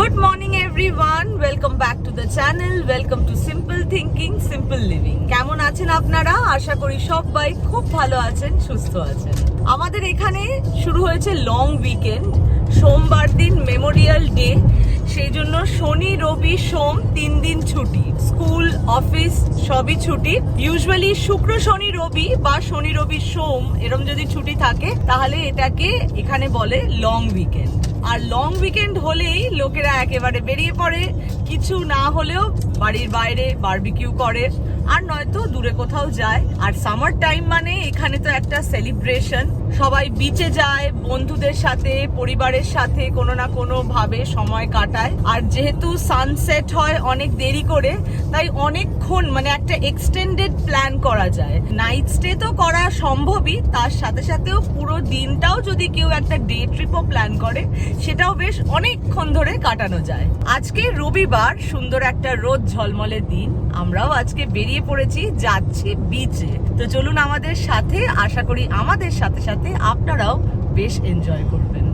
Good morning everyone, welcome back to the channel, welcome to Simple Thinking, Simple Living. কেমন আছেন আপনারা? আশা করি সবাই খুব ভালো আছেন, সুস্থ আছেন। আমাদের এখানে শুরু হয়েছে লং উইকেন্ড। সোমবার দিন মেমোরিয়াল ডে, সেই জন্য শনি রবি সোম 3 দিন ছুটি, স্কুল অফিস সবই ছুটি। ইউজুয়ালি শুক্র শনি রবি বা শনি রবি সোম এরকম যদি ছুটি থাকে তাহলে এটাকে এখানে বলে লং উইকেন্ড। আর লং উইকেন্ড হলেই লোকেরা একেবারে বেরিয়ে পড়ে, কিছু না হলেও বাড়ির বাইরে বারবিকিউ করে, আর নয়তো দূরে কোথাও যায়। আর সামার টাইম মানে এখানে তো একটা সেলিব্রেশন, সবাই বিচে যায়, বন্ধুদের সাথে পরিবারের সাথে কোনো না কোনো ভাবে সময় কাটায়। আর যেহেতু সানসেট হয় অনেক দেরি করে, তাই অনেকক্ষণ মানে একটা এক্সটেন্ডেড প্ল্যান করা যায়। নাইট স্টে তো করা সম্ভবই, তার সাথে সাথেও পুরো দিনটাও যদি কেউ একটা ডে ট্রিপও প্ল্যান করে সেটাও বেশ অনেকক্ষণ ধরে কাটানো যায়। আজকে রবিবার, সুন্দর একটা রোদ ঝলমলে দিন, আমরাও আজকে বেরিয়ে পড়েছি, যাচ্ছি বিচে। তো চলুন আমাদের সাথে, আশা করি আমাদের সাথে সাথে আপনারাও বেশ এনজয় করবেন।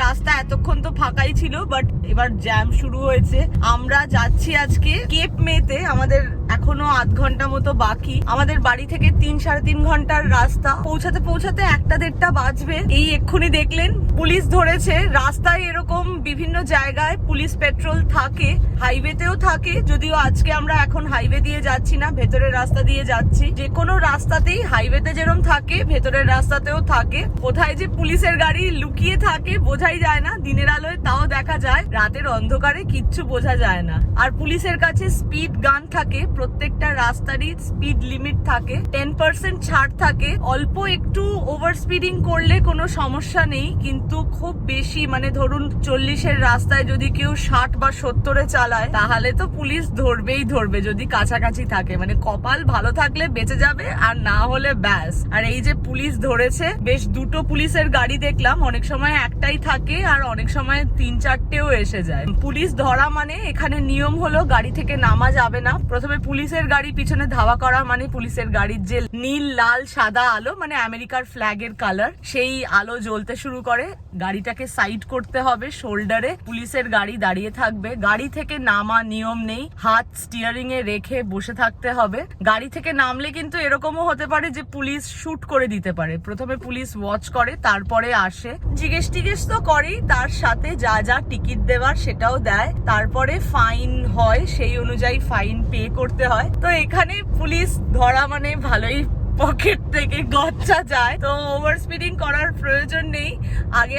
রাস্তা এতক্ষণ তো ফাঁকাই ছিল, বাট এবার জ্যাম শুরু হয়েছে। আমরা যাচ্ছি আজকে কেপ মেতে, আমাদের এখনো আধ ঘন্টা মতো বাকি। আমাদের বাড়ি থেকে 3-3.5 ঘন্টার রাস্তা, পৌঁছাতে পৌঁছাতে 1-1:30 বাজবে। এই এক্ষুনি দেখলেন পুলিশ ধরেছে। রাস্তায় এরকম বিভিন্ন জায়গায় পুলিশ পেট্রোল থাকে, হাইওয়েতেও থাকে, যদিও আজকে আমরা এখন হাইওয়ে দিয়ে যাচ্ছি না, ভেতরের রাস্তা দিয়ে যাচ্ছি। যে কোনো রাস্তাতেই হাইওয়েতে যেরকম থাকে ভেতরের রাস্তাতেও থাকে। কোথায় যে পুলিশের গাড়ি লুকিয়ে থাকে বোঝাই যায় না, দিনের আলোয় তাও দেখা যায়, রাতের অন্ধকারে কিচ্ছু বোঝা যায় না। আর পুলিশের কাছে স্পিড গান থাকে, প্রত্যেকটা রাস্তারই স্পিড লিমিট থাকে, 10% ছাড় থাকে। অল্প একটু ওভার স্পিডিং করলে কোনো সমস্যা নেই, কিন্তু খুব বেশি মানে ধরুন 40-এর রাস্তায় যদি কেউ 60 বা 70-এ চালায় তাহলে তো পুলিশ ধরবেই ধরবে, যদি কাছাকাছি থাকে। মানে কপাল ভালো থাকলে বেঁচে যাবে, আর না হলে ব্যাস। আর এই যে পুলিশ ধরেছে, বেশ দুটো পুলিশের গাড়ি দেখলাম, অনেক সময় একটাই থাকে আর অনেক সময় 3-4টেও এসে যায়। পুলিশ ধরা মানে এখানে নিয়ম হলো গাড়ি থেকে নামা যাবে না। প্রথমে পুলিশের গাড়ি পিছনে ধাওয়া করা মানে পুলিশের গাড়ির যে নীল লাল সাদা আলো, মানে আমেরিকার ফ্ল্যাগের কালার, সেই আলো জ্বলতে শুরু করে। গাড়িটাকে সাইড করতে হবে, শোল্ডারে পুলিশের গাড়ি দাঁড়িয়ে থাকবে। গাড়ি থেকে নামা নিয়ম নেই, হাত স্টিয়ারিং এ রেখে বসে থাকতে হবে। গাড়ি থেকে নামলে কিন্তু এরকমও হতে পারে যে পুলিশ শুট করে দিতে পারে। প্রথমে পুলিশ ওয়াচ করে, তারপরে আসে, জিজ্ঞেস তো করেই, তার সাথে যা যা টিকিট দেওয়ার সেটাও দেয়, তারপরে ফাইন হয়, সেই অনুযায়ী ফাইন পে করতে হয়। তো এখানে পুলিশ ধরা মানে ভালোই পকেট থেকে গচ্ছা যায়। তো ওভার স্পিডিং করার প্রয়োজন নেই।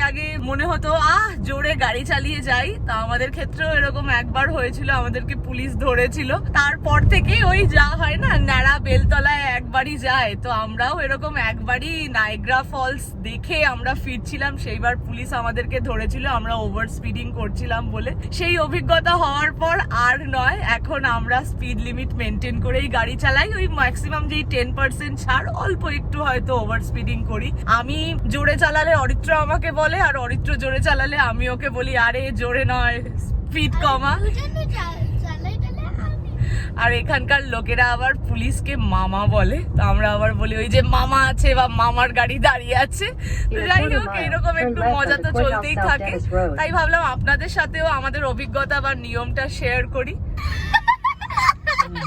আগে মনে হতো জোরে গাড়ি চালিয়ে যাই, তা আমাদের ক্ষেত্রেও এরকম একবার হয়েছিল, আমাদেরকে পুলিশ ধরেছিল। তারপর থেকে ওই যা হয় না, ন্যাড়া বেলতলায় একবারই যায়। তো আমরাও এরকম একবারই নায়াগ্রা ফলস দেখে আমরা ফিরছিলাম, সেইবার পুলিশ আমাদেরকে ধরেছিল, আমরা ওভার স্পিডিং করছিলাম বলে। সেই অভিজ্ঞতা হওয়ার পর আর নয়, এখন আমরা স্পিড লিমিট মেনটেন করেই গাড়ি চালাই। ওই ম্যাক্সিমাম যেই 10% ছাড়, অল্প একটু হয়তো ওভার স্পিডিং করি। আমি জোরে চালালে অরিত্র আমাকে বলে, আর অরিত্র জোরে চালালে আমি ওকে বলি আরে জোরে নয়, স্পিড কমা। আর এখানকার লোকেরা আবার পুলিশকে মামা বলে, তো আমরা আবার বলি ওই যে মামা আছে বা মামার গাড়ি দাঁড়িয়ে আছে। তো যাই হোক, এরকম একটু মজা তো চলতেই থাকে। তাই ভাবলাম আপনাদের সাথেও আমাদের অভিজ্ঞতা বা নিয়মটা শেয়ার করি।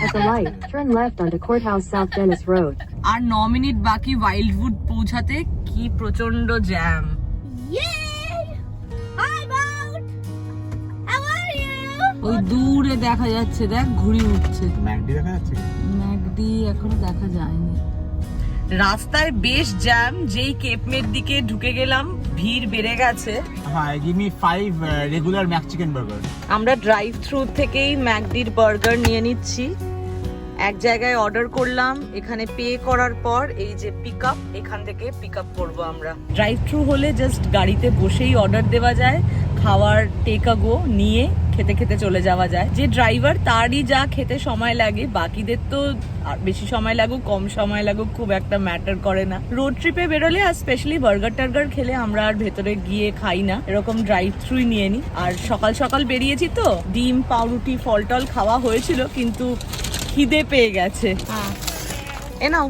At the light, turn left onto Courthouse South Dennis Road. R 9 minute বাকি ওয়াইল্ডউড পৌঁছাতে, কি প্রচন্ড জ্যাম। ওই দূরে দেখা যাচ্ছে, দেখ ঘুড়ি উঠছে। ম্যাকডি দেখা যাচ্ছে? ম্যাকডি এখনো দেখা যায়নি। রাস্তায় বেশ জ্যাম, যেই কেপমের দিকে ঢুকে গেলাম ভিড় বেড়ে গেছে। হ্যাঁ, give me 5 regular Mac chicken burger. আমরা ড্রাইভ থ্রু থেকেই ম্যাকডির বার্গার নিয়ে নিচ্ছি। এক জায়গায় অর্ডার করলাম, এখানে পে করার পর এই যে পিক আপ, এখান থেকে পিক আপ করবো আমরা। ড্রাইভ থ্রু হলে জাস্ট গাড়িতে বসেই অর্ডার দেওয়া যায়, খাওয়ার টেক আ গো নিয়ে খেতে খেতে চলে যাওয়া যায়। যে ড্রাইভার তারই যা খেতে সময় লাগে, বাকিদের তো আর বেশি সময় লাগুক কম সময় লাগুক খুব একটা ম্যাটার করে না। রোড ট্রিপে বেরোলে আর স্পেশালি বার্গার টার্গার খেলে আমরা আর ভেতরে গিয়ে খাই না, এরকম ড্রাইভ থ্রুই নিয়ে নিই। আর সকাল সকাল বেরিয়েছি তো ডিম পাউরুটি ফল টল খাওয়া হয়েছিল, কিন্তু খিদে পেয়ে গেছে। এ নাও।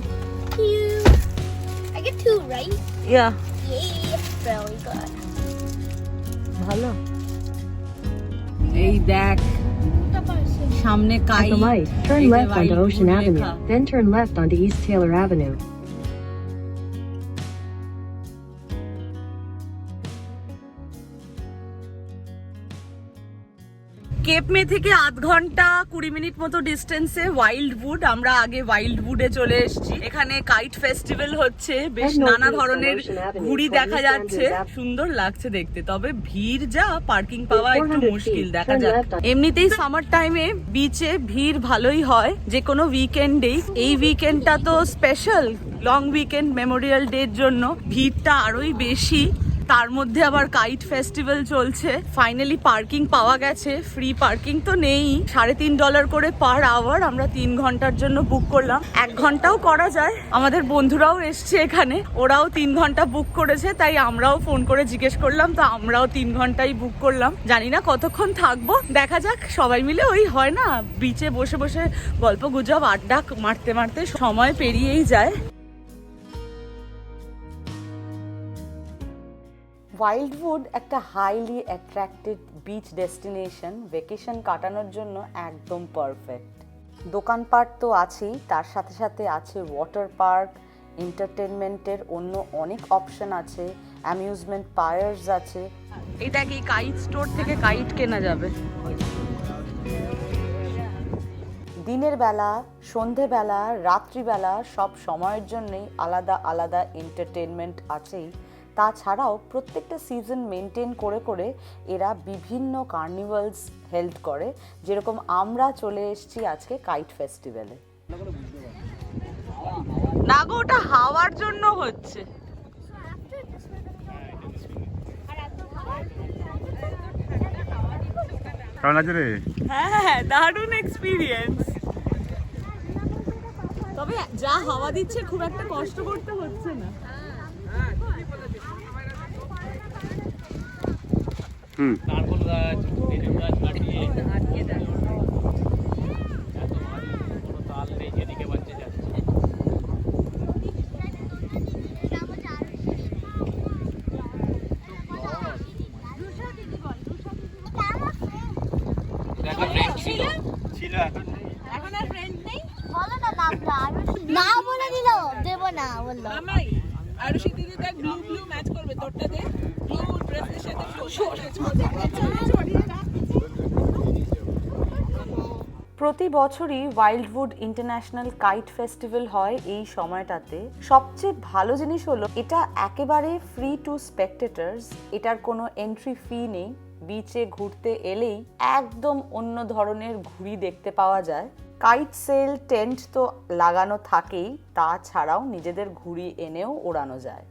I get 2, right? Yeah Yeah, very good. ভালো। এই দেখ সামনে At chi, the light, turn এই যে left onto Wildwood Ocean Avenue, লেখা। then turn left onto East Taylor Avenue. Cape May থেকে 8 ঘন্টা 20 মিনিট মতো ডিস্টেন্সে ওয়াইল্ডউড। আমরা আগে ওয়াইল্ডউডে চলে এসেছি। এখানে কাইট ফেস্টিভ্যাল হচ্ছে, বেশ নানা ধরনের ঘুড়ি দেখা যাচ্ছে, সুন্দর লাগছে দেখতে। তবে ভিড় যা, পার্কিং পাওয়া একটু মুশকিল, দেখা যাক। এমনিতেই সামার টাইমে বিচে ভিড় ভালোই হয়, যে কোনো উইকেন্ডেই। এই উইকেন্ডটা তো স্পেশাল, লং উইকেন্ড মেমোরিয়াল ডের জন্য ভিড়টা আরোই বেশি। তার মধ্যে আবার কাইট ফেস্টিভ্যাল চলছে। ফাইনালি পার্কিং পাওয়া গেছে, ফ্রি পার্কিং তো নেই, $3.5 করে পার আওয়ার। আমরা 3 ঘন্টার জন্য বুক করলাম, 1 ঘন্টাও করা যায়। আমাদের বন্ধুরাও এসছে এখানে, ওরাও 3 ঘন্টা বুক করেছে, তাই আমরাও ফোন করে জিজ্ঞেস করলাম, তো আমরাও 3 ঘন্টাই বুক করলাম। জানি না কতক্ষণ থাকবো, দেখা যাক। সবাই মিলে ওই হয় না, বিচে বসে বসে গল্প গুজব আড্ডা মারতে মারতে সময় পেরিয়েই যায়। ওয়াইল্ডউড একটা highly attractive beach destination, vacation কাটানোর জন্য একদম পারফেক্ট। দোকানপাট তো আছেই, তার সাথে সাথে আছে ওয়াটার পার্ক, এন্টারটেনমেন্টের অন্য অনেক অপশন আছে, অ্যামিউজমেন্ট পার্কস আছে। এটা কি কাইট স্টোর থেকে কাইট কেনা যাবে? দিনের বেলা, সন্ধেবেলা, রাত্রিবেলা সব সময়ের জন্যই আলাদা আলাদা এন্টারটেনমেন্ট আছেই। তাছাড়াও প্রত্যেকটা সিজন মেনটেন করে করে এরা বিভিন্ন কার্নিভালস হেল্ড করে, যেরকম আমরা চলে এসেছি আজকে কাইট ফেস্টিভ্যালে। না গো, ওটা হাওয়ার জন্য হচ্ছে। হ্যাঁ, দারুণ এক্সপিরিয়েন্স। তবে যা হাওয়া দিচ্ছে খুব একটা কষ্ট করতে হচ্ছে না। নারকোল গাছ, তেঁতুল গাছ কাটিয়ে আটকে দেয়। এত ভারী, কোনো তাল নেই, যেদিকে বাচ্চা যাচ্ছে। এখন আর ফ্রেন্ড নেই। বলো না নামটা, না বলে দিল, দেব না বললো। মামাই আরুষি দিদি দেখ ব্লু ব্লু ম্যাচ করবে, তোরটা দে ব্লু ড্রেসের সাথে ম্যাচ করবে। প্রতি বছরই ওয়াইল্ডউড ইন্টারন্যাশনাল কাইট ফেস্টিভ্যাল হয় এই সময়টাতে। সবচেয়ে ভালো জিনিস হলো এটা একেবারে ফ্রি টু স্পেকটেটার্স, এটার কোনো এন্ট্রি ফি নেই। বিচে ঘুরতে এলেই একদম অন্য ধরনের ঘুড়ি দেখতে পাওয়া যায়। কাইট সেল টেন্ট তো লাগানো থাকেই, তাছাড়াও নিজেদের ঘুড়ি এনেও ওড়ানো যায়।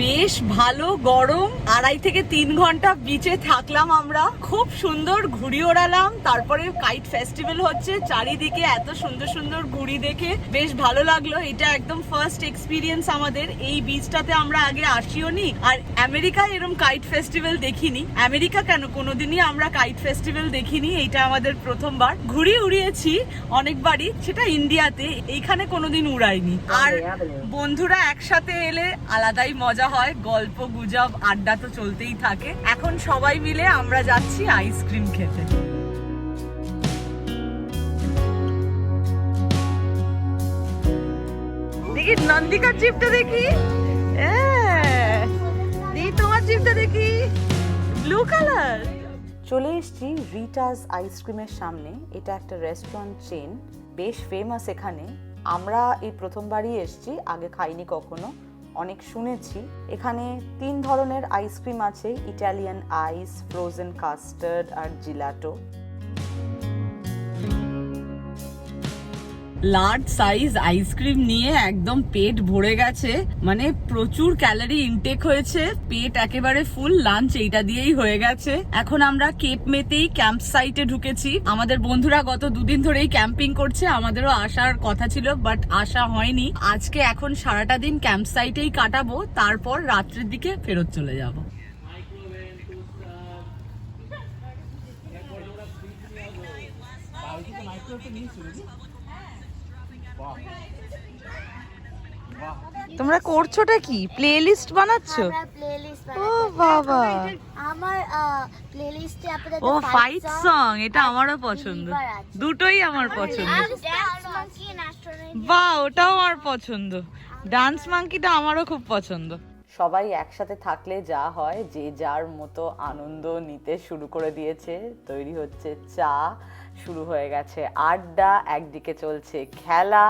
বেশ ভালো গরম, 2.5 থেকে 3 ঘন্টা বিচে থাকলাম আমরা, খুব সুন্দর ঘুড়ি ওড়ালাম। তারপরে কাইট ফেস্টিভ্যাল হচ্ছে, চারিদিকে এত সুন্দর সুন্দর ঘুড়ি দেখে বেশ ভালো লাগলো। এটা একদম ফার্স্ট এক্সপিরিয়েন্স আমাদের। এই বিচটাতে আমরা আগে আসিও নি, আর আমেরিকায় এরকম কাইট ফেস্টিভ্যাল দেখিনি। আমেরিকা কেন, কোনোদিনই আমরা কাইট ফেস্টিভ্যাল দেখিনি, এইটা আমাদের প্রথমবার। ঘুড়ি উড়িয়েছি অনেকবারই, সেটা ইন্ডিয়াতে, এইখানে কোনোদিন উড়াইনি। আর বন্ধুরা একসাথে এলে আলাদাই মজা হয়, গল্প গুজব আড্ডা তো চলতেই থাকে। এখন সবাই মিলে আমরা যাচ্ছি আইসক্রিম খেতে। দেখি নন্দিকার জিপটা দেখি, দেখি তোমার জিপটা দেখি, ব্লু কালার। চলে এসছি রিটাস আইসক্রিমের সামনে। এটা একটা রেস্টুরেন্ট চেন, বেশ ফেমাস এখানে। আমরা এই প্রথমবারই এসছি, আগে খাইনি কখনো, অনেক শুনেছি। এখানে 3 ধরনের আইসক্রিম আছে, ইটালিয়ান আইস, ফ্রোজেন কাস্টার্ড আর জিলাটো। লার্জ সাইজ আইসক্রিম নিয়ে একদম পেট ভরে গেছে, মানে প্রচুর ক্যালোরি ইনটেক হয়েছে, পেট একেবারে ফুল। লাঞ্চ এইটা দিয়েই হয়ে গেছে। এখন আমরা কেপ মেতেই ক্যাম্প সাইটে ঢুকেছি। আমাদের বন্ধুরা গত দুদিন ধরেই ক্যাম্পিং করছে, আমাদেরও আসার কথা ছিল বাট আসা হয়নি। আজকে এখন সারাটা দিন ক্যাম্প সাইটেই কাটাবো, তারপর রাত্রের দিকে ফেরত চলে যাব। তোমরা করছোটা কি, প্লে লিস্ট বানাচ্ছো? আমরা প্লেলিস্ট ও বাবা, আমার প্লেলিস্টে আপাতত ও ফাইট সং, এটা আমারও পছন্দ, দুটোই আমার পছন্দ। বাহ, ওটাও আমার পছন্দ। ডান্স মাঙ্কিটা আমারও খুব পছন্দ। সবাই একসাথে থাকলে যা হয়, যে যার মতো আনন্দ নিতে শুরু করে দিয়েছে। তৈরি হচ্ছে চা, শুরু হয়ে গেছে আড্ডা, একদিকে চলছে খেলা।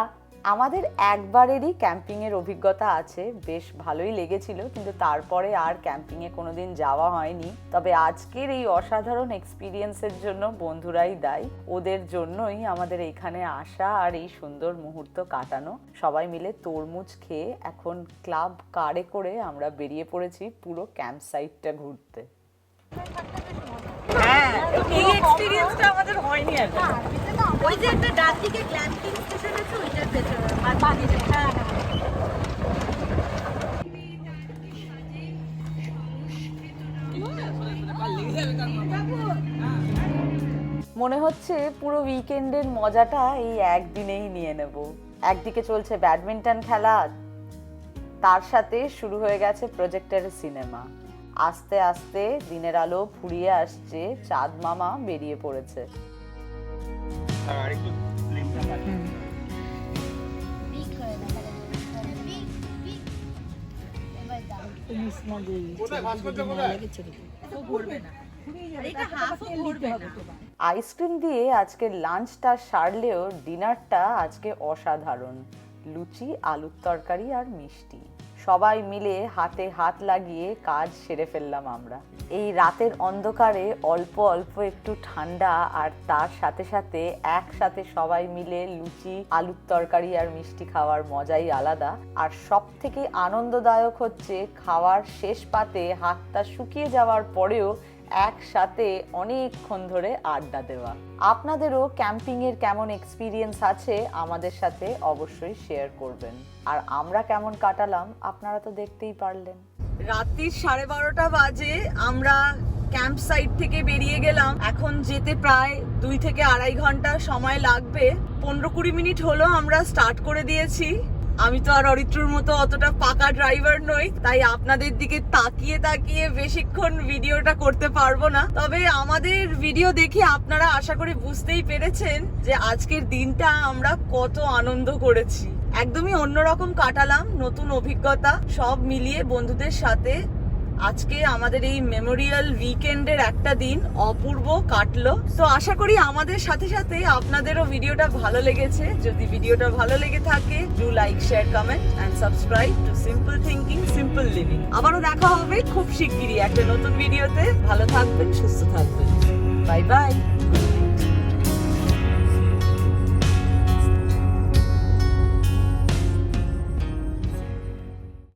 আমাদের একবারেরই ক্যাম্পিংয়ের অভিজ্ঞতা আছে, বেশ ভালোই লেগেছিল, কিন্তু তারপরে আর ক্যাম্পিংয়ে কোনোদিন যাওয়া হয়নি। তবে আজকের এই অসাধারণ এক্সপিরিয়েন্সের জন্য বন্ধুরাই দায়ী, ওদের জন্যই আমাদের এইখানে আসা আর এই সুন্দর মুহূর্ত কাটানো। সবাই মিলে তরমুজ খেয়ে এখন ক্লাব কারে করে আমরা বেরিয়ে পড়েছি পুরো ক্যাম্প সাইটটা ঘুরতে। হ্যাঁ, এই এক্সপেরিয়েন্সটা আমাদের হয়নি আর। ওই যে একটা ডান দিকে ক্যাম্পিং স্টেশন আছে, ওইটার পেছনে আর বাদিকে। হ্যাঁ মনে হচ্ছে পুরো উইকেন্ডের মজাটা এই একদিনেই নিয়ে নেব। একদিকে চলছে ব্যাডমিন্টন খেলা, তার সাথে শুরু হয়ে গেছে প্রজেক্টরের সিনেমা। আস্তে আস্তে দিনের আলো ফুরিয়ে আসছে, চাঁদ মামা বেরিয়ে পড়েছে। আইসক্রিম দিয়ে আজকের লাঞ্চটা সারলেও ডিনারটা আজকে অসাধারণ। লুচি, আলুর তরকারি আর মিষ্টি, সবাই মিলে হাতে হাত লাগিয়ে কাজ সেরে ফেললাম আমরা। এই রাতের অন্ধকারে অল্প অল্প একটু ঠান্ডা, আর তার সাথে সাথে একসাথে সবাই মিলে লুচি, আলুর তরকারি আর মিষ্টি খাওয়ার মজাই আলাদা। আর সব থেকে আনন্দদায়ক হচ্ছে খাওয়ার শেষ পাতে হাতটা শুকিয়ে যাওয়ার পরেও একসাথে অনেকক্ষণ ধরে আড্ডা দেওয়া। আপনাদেরও ক্যাম্পিংয়ের কেমন এক্সপিরিয়েন্স আছে আমাদের সাথে অবশ্যই শেয়ার করবেন। আর আমরা কেমন কাটালাম আপনারা তো দেখতেই পারলেন। রাত্রির 12:30 বাজে আমরা ক্যাম্প সাইট থেকে বেরিয়ে গেলাম। এখন যেতে প্রায় 2 থেকে 2.5 ঘন্টা সময় লাগবে। 15-20 মিনিট হলো আমরা স্টার্ট করে দিয়েছি। আমি তো আর অরিত্রুর মতো অতটা পাকা ড্রাইভার নই, তাই আপনাদের দিকে তাকিয়ে তাকিয়ে বেশিক্ষণ ভিডিওটা করতে পারবো না। তবে আমাদের ভিডিও দেখে আপনারা আশা করি বুঝতেই পেরেছেন যে আজকের দিনটা আমরা কত আনন্দ করেছি। একদমই অন্যরকম কাটালাম, নতুন অভিজ্ঞতা সব মিলিয়ে বন্ধুদের সাথে। আজকে আমাদের এই মেমোরিয়াল উইকেন্ডের একটা দিন অপূর্ব কাটলো। তো আশা করি আমাদের সাথে সাথে আপনাদেরও ভিডিওটা ভালো লেগেছে। যদি ভিডিওটা ভালো লেগে থাকে, do like, share, comment and subscribe to simple thinking, simple living. আবারও দেখা হবে খুব শিগগিরই একটা নতুন ভিডিওতে। ভালো থাকবেন, সুস্থ থাকবেন। Bye bye.